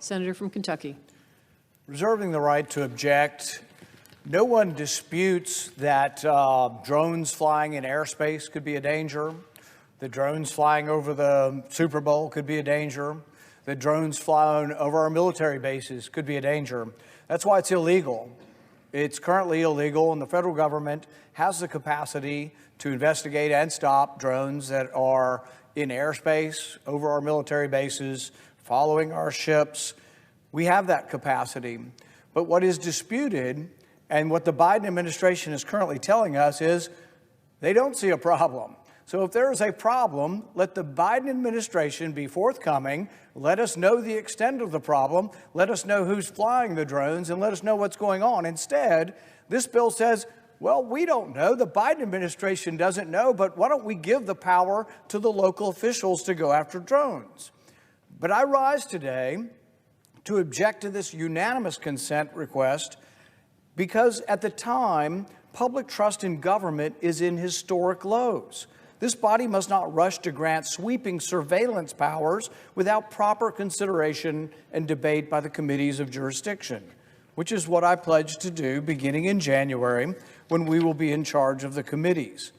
Senator from Kentucky. Reserving the right to object. No one disputes that drones flying in airspace could be a danger. The drones flying over the Super Bowl could be a danger. The drones flying over our military bases could be a danger. That's why it's illegal. It's currently illegal, and the federal government has the capacity to investigate and stop drones that are in airspace, over our military bases, following our ships. We have that capacity. But what is disputed, and what the Biden administration is currently telling us, is they don't see a problem. So if there is a problem, let the Biden administration be forthcoming. Let us know the extent of the problem. Let us know who's flying the drones, and let us know what's going on. Instead, this bill says, well, we don't know. The Biden administration doesn't know, but why don't we give the power to the local officials to go after drones? But I rise today to object to this unanimous consent request because at the time, public trust in government is in historic lows. This body must not rush to grant sweeping surveillance powers without proper consideration and debate by the committees of jurisdiction, which is what I pledged to do beginning in January when we will be in charge of the committees.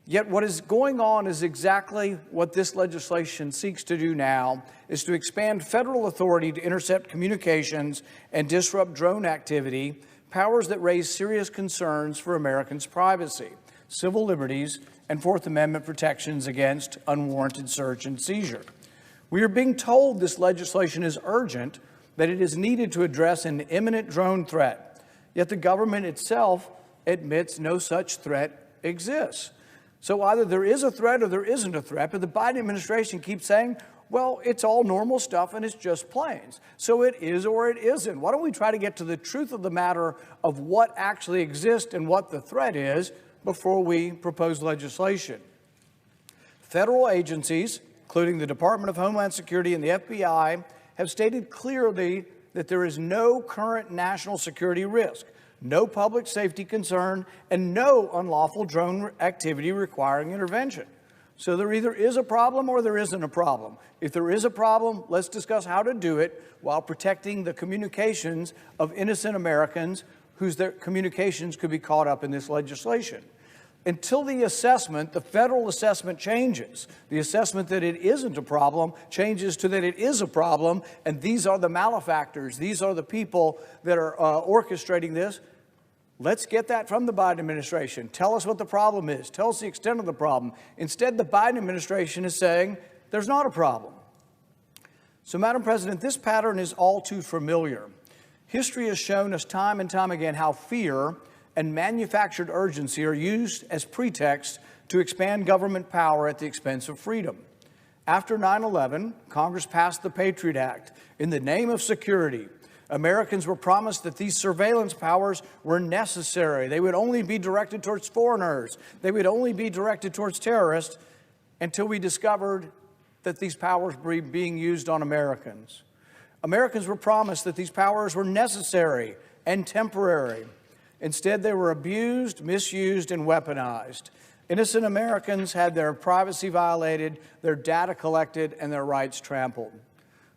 Yet what is going on is exactly what this legislation seeks to do now, is to expand federal authority to intercept communications and disrupt drone activity, powers that raise serious concerns for Americans' privacy, civil liberties, and Fourth Amendment protections against unwarranted search and seizure. We are being told this legislation is urgent, that it is needed to address an imminent drone threat, yet the government itself admits no such threat exists. So either there is a threat or there isn't a threat, but the Biden administration keeps saying, well, it's all normal stuff and it's just planes. So it is or it isn't. Why don't we try to get to the truth of the matter of what actually exists and what the threat is before we propose legislation? Federal agencies, including the Department of Homeland Security and the FBI, have stated clearly that there is no current national security risk, no public safety concern, and no unlawful drone activity requiring intervention. So there either is a problem or there isn't a problem. If there is a problem, let's discuss how to do it while protecting the communications of innocent Americans whose communications could be caught up in this legislation. Until the assessment, the federal assessment changes. The assessment that it isn't a problem changes to that it is a problem, and these are the malefactors. These are the people that are orchestrating this. Let's get that from the Biden administration. Tell us what the problem is. Tell us the extent of the problem. Instead, the Biden administration is saying there's not a problem. So, Madam President, this pattern is all too familiar. History has shown us time and time again how fear and manufactured urgency are used as pretext to expand government power at the expense of freedom. After 9/11, Congress passed the Patriot Act. In the name of security, Americans were promised that these surveillance powers were necessary. They would only be directed towards foreigners. They would only be directed towards terrorists until we discovered that these powers were being used on Americans. Americans were promised that these powers were necessary and temporary. Instead, they were abused, misused, and weaponized. Innocent Americans had their privacy violated, their data collected, and their rights trampled.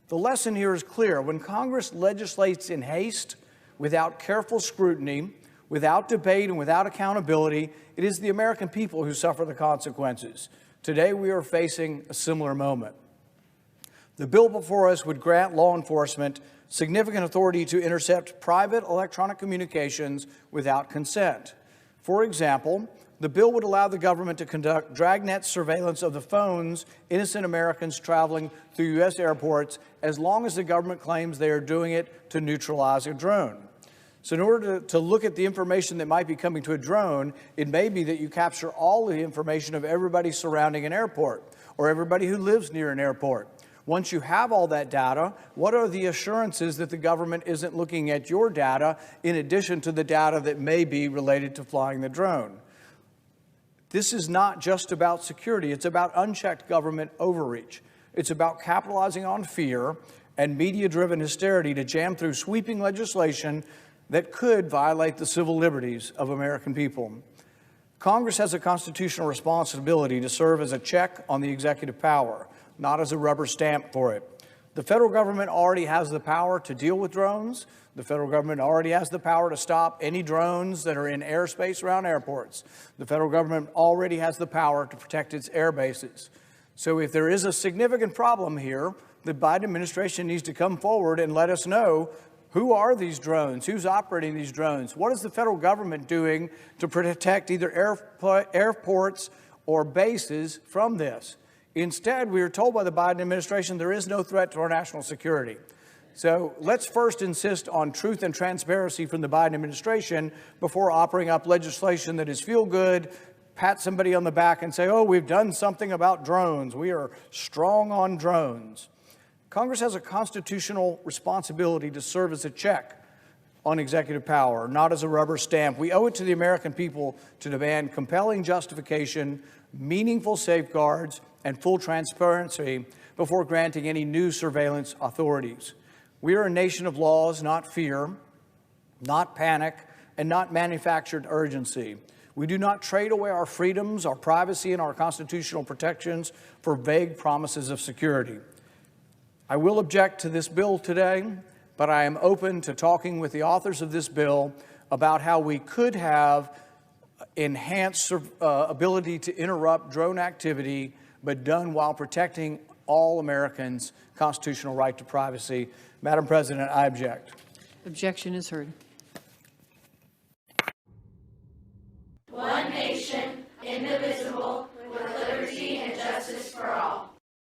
The lesson here is clear. When Congress legislates in haste, without careful scrutiny, without debate, and without accountability, it is the American people who suffer the consequences. Today, we are facing a similar moment. The bill before us would grant law enforcement significant authority to intercept private electronic communications without consent. For example, the bill would allow the government to conduct dragnet surveillance of the phones innocent Americans traveling through U.S. airports as long as the government claims they are doing it to neutralize a drone. So in order to look at the information that might be coming to a drone, it may be that you capture all the information of everybody surrounding an airport or everybody who lives near an airport. Once you have all that data, what are the assurances that the government isn't looking at your data in addition to the data that may be related to flying the drone? This is not just about security. It's about unchecked government overreach. It's about capitalizing on fear and media-driven hysteria to jam through sweeping legislation that could violate the civil liberties of American people. Congress has a constitutional responsibility to serve as a check on the executive power, not as a rubber stamp for it. The federal government already has the power to deal with drones. The federal government already has the power to stop any drones that are in airspace around airports. The federal government already has the power to protect its air bases. So if there is a significant problem here, the Biden administration needs to come forward and let us know, who are these drones? Who's operating these drones? What is the federal government doing to protect either airports or bases from this? Instead, we are told by the Biden administration there is no threat to our national security. So let's first insist on truth and transparency from the Biden administration before offering up legislation that is feel good, pat somebody on the back and say, oh, we've done something about drones. We are strong on drones. Congress has a constitutional responsibility to serve as a check on executive power, not as a rubber stamp. We owe it to the American people to demand compelling justification, meaningful safeguards, and full transparency before granting any new surveillance authorities. We are a nation of laws, not fear, not panic, and not manufactured urgency. We do not trade away our freedoms, our privacy, and our constitutional protections for vague promises of security. I will object to this bill today, but I am open to talking with the authors of this bill about how we could have enhanced ability to interrupt drone activity, but done while protecting all Americans' constitutional right to privacy. Madam President, I object. Objection is heard.